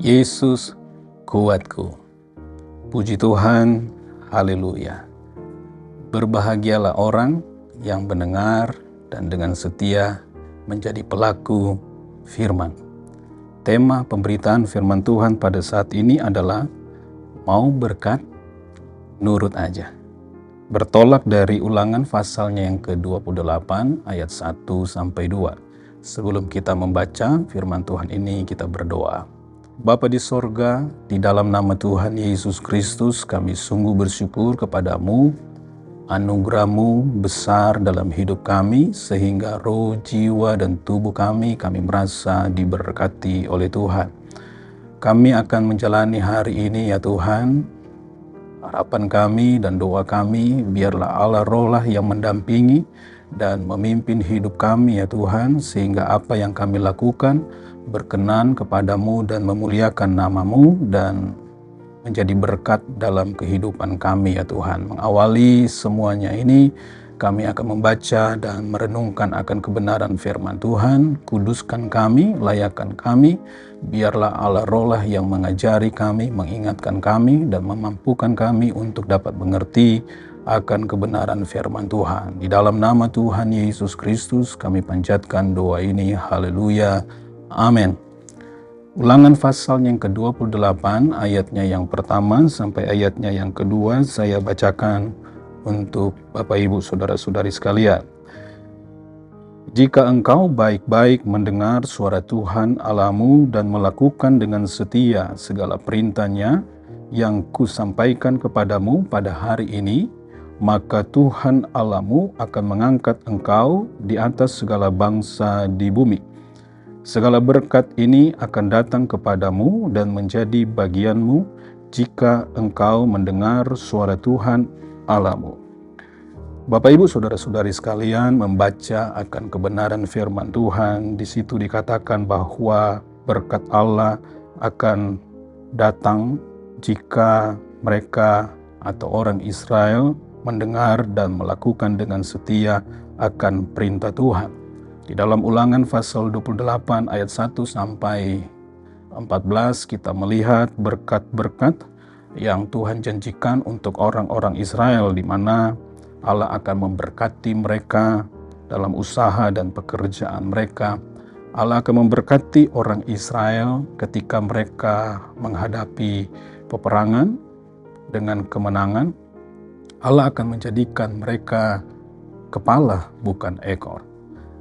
Yesus kuatku. Puji Tuhan, haleluya. Berbahagialah orang yang mendengar dan dengan setia menjadi pelaku firman. Tema pemberitaan firman Tuhan pada saat ini adalah mau berkat, nurut aja. Bertolak dari Ulangan pasalnya yang ke-28 ayat 1-2. Sebelum kita membaca firman Tuhan ini, kita berdoa. Bapa di sorga, di dalam nama Tuhan Yesus Kristus, kami sungguh bersyukur kepadamu. Anugerah-Mu besar dalam hidup kami, sehingga roh, jiwa, dan tubuh kami merasa diberkati oleh Tuhan. Kami akan menjalani hari ini ya Tuhan. Harapan kami dan doa kami, biarlah Allah Roh-lah yang mendampingi dan memimpin hidup kami ya Tuhan, sehingga apa yang kami lakukan berkenan kepadamu dan memuliakan nama-Mu dan menjadi berkat dalam kehidupan kami ya Tuhan. Mengawali semuanya ini, kami akan membaca dan merenungkan akan kebenaran firman Tuhan. Kuduskan kami, layakkan kami, biarlah Allah Roh-lah yang mengajari kami, mengingatkan kami, dan memampukan kami untuk dapat mengerti akan kebenaran firman Tuhan. Di dalam nama Tuhan Yesus Kristus kami panjatkan doa ini, haleluya, amin. Ulangan pasal yang ke-28 ayatnya yang pertama sampai ayatnya yang kedua saya bacakan untuk Bapak Ibu Saudara-saudari sekalian. Jika engkau baik-baik mendengar suara Tuhan Allahmu dan melakukan dengan setia segala perintahnya yang kusampaikan kepadamu pada hari ini, maka Tuhan Allahmu akan mengangkat engkau di atas segala bangsa di bumi. Segala berkat ini akan datang kepadamu dan menjadi bagianmu jika engkau mendengar suara Tuhan Allahmu. Bapak Ibu Saudara-saudari sekalian, membaca akan kebenaran firman Tuhan, di situ dikatakan bahwa berkat Allah akan datang jika mereka atau orang Israel mendengar dan melakukan dengan setia akan perintah Tuhan. Di dalam Ulangan pasal 28 ayat 1-14 kita melihat berkat-berkat yang Tuhan janjikan untuk orang-orang Israel, di mana Allah akan memberkati mereka dalam usaha dan pekerjaan mereka. Allah akan memberkati orang Israel ketika mereka menghadapi peperangan dengan kemenangan. Allah akan menjadikan mereka kepala bukan ekor.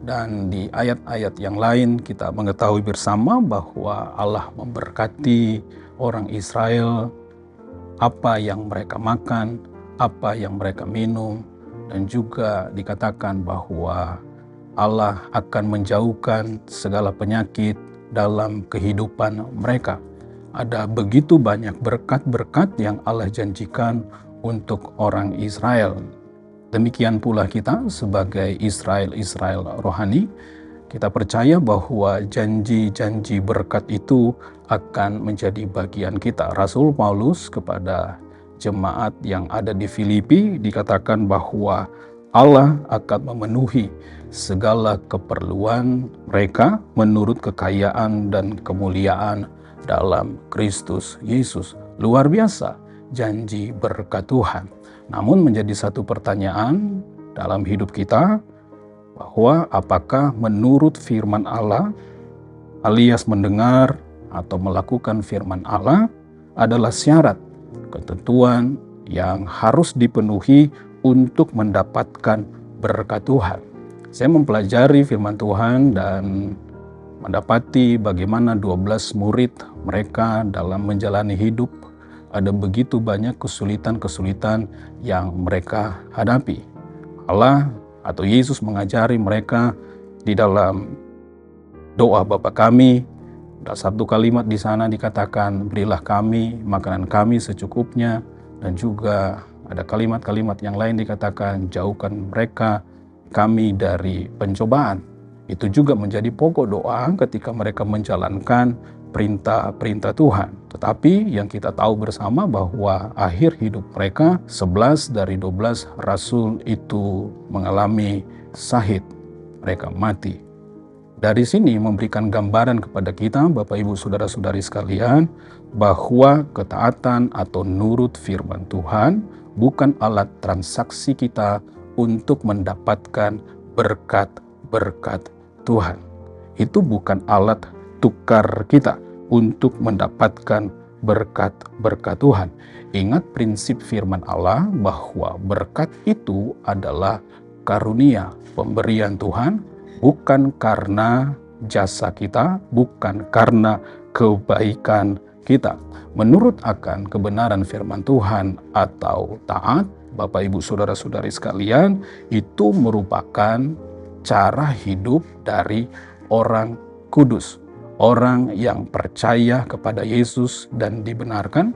Dan di ayat-ayat yang lain kita mengetahui bersama bahwa Allah memberkati orang Israel, apa yang mereka makan, apa yang mereka minum, dan juga dikatakan bahwa Allah akan menjauhkan segala penyakit dalam kehidupan mereka. Ada begitu banyak berkat-berkat yang Allah janjikan untuk orang Israel. Demikian pula kita sebagai Israel rohani, kita percaya bahwa janji-janji berkat itu akan menjadi bagian kita. Rasul Paulus kepada jemaat yang ada di Filipi dikatakan bahwa Allah akan memenuhi segala keperluan mereka menurut kekayaan dan kemuliaan dalam Kristus Yesus. Luar biasa janji berkat Tuhan. Namun menjadi satu pertanyaan dalam hidup kita, bahwa apakah menurut firman Allah alias mendengar atau melakukan firman Allah adalah syarat, ketentuan yang harus dipenuhi untuk mendapatkan berkat Tuhan. Saya mempelajari firman Tuhan dan mendapati bagaimana 12 murid mereka dalam menjalani hidup. Ada begitu banyak kesulitan-kesulitan yang mereka hadapi. Allah atau Yesus mengajari mereka di dalam doa Bapa kami. Ada satu kalimat di sana dikatakan, berilah kami makanan kami secukupnya. Dan juga ada kalimat-kalimat yang lain dikatakan, jauhkan mereka kami dari pencobaan. Itu juga menjadi pokok doa ketika mereka menjalankan perintah-perintah Tuhan. Tetapi yang kita tahu bersama bahwa akhir hidup mereka 11 dari 12 rasul itu mengalami syahid. Mereka mati. Dari sini memberikan gambaran kepada kita, Bapak Ibu Saudara-saudari sekalian, bahwa ketaatan atau nurut firman Tuhan bukan alat transaksi kita untuk mendapatkan berkat-berkat Tuhan. Itu bukan alat tukar kita untuk mendapatkan berkat-berkat Tuhan. Ingat prinsip firman Allah bahwa berkat itu adalah karunia, pemberian Tuhan, bukan karena jasa kita, bukan karena kebaikan kita. Menurut akan kebenaran firman Tuhan atau taat, Bapak Ibu Saudara-saudari sekalian, itu merupakan cara hidup dari orang kudus. Orang yang percaya kepada Yesus dan dibenarkan,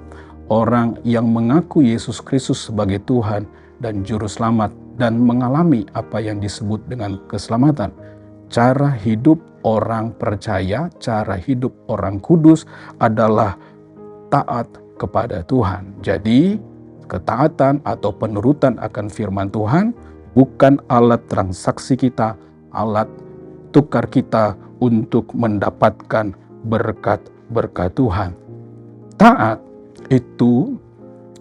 orang yang mengaku Yesus Kristus sebagai Tuhan dan Juru Selamat dan mengalami apa yang disebut dengan keselamatan. Cara hidup orang percaya, cara hidup orang kudus adalah taat kepada Tuhan. Jadi, ketaatan atau penurutan akan firman Tuhan bukan alat transaksi kita, alat tukar kita untuk mendapatkan berkat-berkat Tuhan. Taat itu,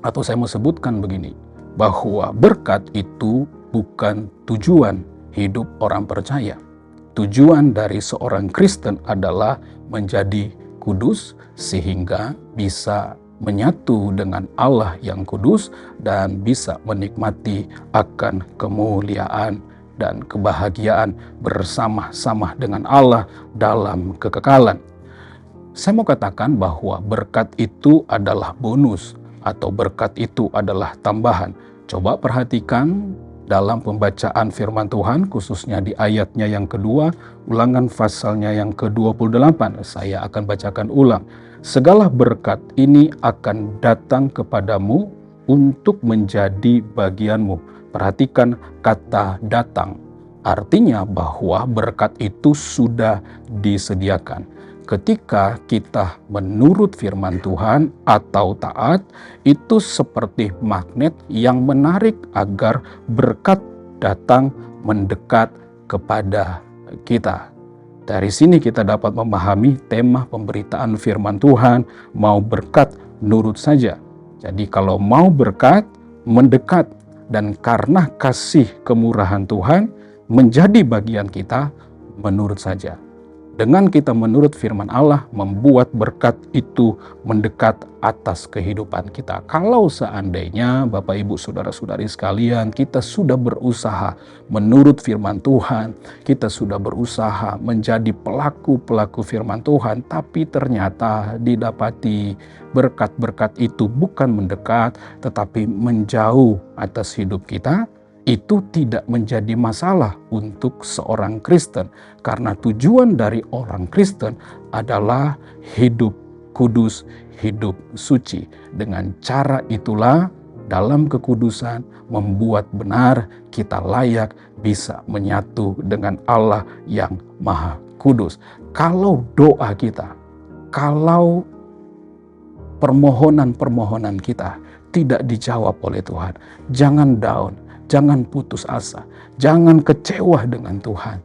atau saya mau sebutkan begini, bahwa berkat itu bukan tujuan hidup orang percaya. Tujuan dari seorang Kristen adalah menjadi kudus sehingga bisa menyatu dengan Allah yang kudus dan bisa menikmati akan kemuliaan dan kebahagiaan bersama-sama dengan Allah dalam kekekalan. Saya mau katakan bahwa berkat itu adalah bonus atau berkat itu adalah tambahan. Coba perhatikan dalam pembacaan firman Tuhan, khususnya di ayatnya yang kedua, Ulangan pasalnya yang ke-28. Saya akan bacakan ulang. Segala berkat ini akan datang kepadamu untuk menjadi bagianmu. Perhatikan kata datang. Artinya bahwa berkat itu sudah disediakan. Ketika kita menurut firman Tuhan atau taat, itu seperti magnet yang menarik agar berkat datang mendekat kepada kita. Dari sini kita dapat memahami tema pemberitaan firman Tuhan, mau berkat, nurut saja. Jadi kalau mau berkat, mendekat, dan karena kasih kemurahan Tuhan menjadi bagian kita, menurut saja. Dengan kita menurut firman Allah, membuat berkat itu mendekat atas kehidupan kita. Kalau seandainya Bapak Ibu Saudara-saudari sekalian, kita sudah berusaha menurut firman Tuhan, kita sudah berusaha menjadi pelaku-pelaku firman Tuhan, tapi ternyata didapati berkat-berkat itu bukan mendekat, tetapi menjauh atas hidup kita, itu tidak menjadi masalah untuk seorang Kristen. Karena tujuan dari orang Kristen adalah hidup kudus, hidup suci. Dengan cara itulah dalam kekudusan membuat benar kita layak bisa menyatu dengan Allah yang Maha Kudus. Kalau doa kita, kalau permohonan-permohonan kita tidak dijawab oleh Tuhan, jangan down. Jangan putus asa, jangan kecewa dengan Tuhan.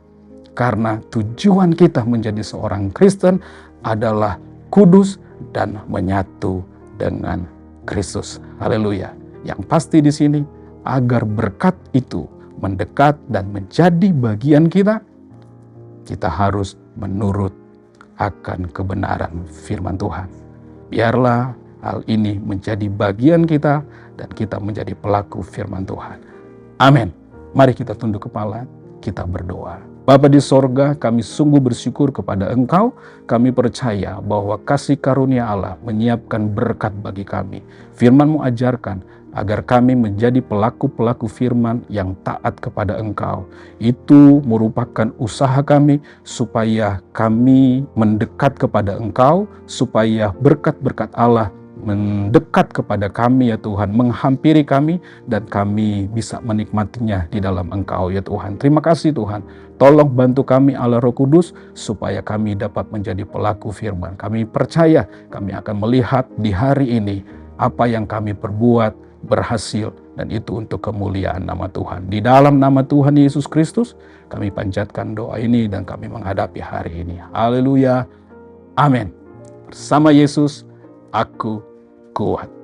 Karena tujuan kita menjadi seorang Kristen adalah kudus dan menyatu dengan Kristus. Haleluya. Yang pasti di sini, agar berkat itu mendekat dan menjadi bagian kita, kita harus menurut akan kebenaran firman Tuhan. Biarlah hal ini menjadi bagian kita dan kita menjadi pelaku firman Tuhan. Amin. Mari kita tunduk kepala, kita berdoa. Bapa di sorga, kami sungguh bersyukur kepada Engkau. Kami percaya bahwa kasih karunia Allah menyiapkan berkat bagi kami. Firman-Mu ajarkan agar kami menjadi pelaku-pelaku firman yang taat kepada Engkau. Itu merupakan usaha kami supaya kami mendekat kepada Engkau, supaya berkat-berkat Allah mendekat kepada kami ya Tuhan, menghampiri kami dan kami bisa menikmatinya di dalam Engkau ya Tuhan. Terima kasih Tuhan, tolong bantu kami Allah Roh Kudus supaya kami dapat menjadi pelaku firman. Kami percaya kami akan melihat di hari ini apa yang kami perbuat berhasil dan itu untuk kemuliaan nama Tuhan. Di dalam nama Tuhan Yesus Kristus, kami panjatkan doa ini dan kami menghadapi hari ini. Haleluya. Amin. Bersama Yesus, aku kuat.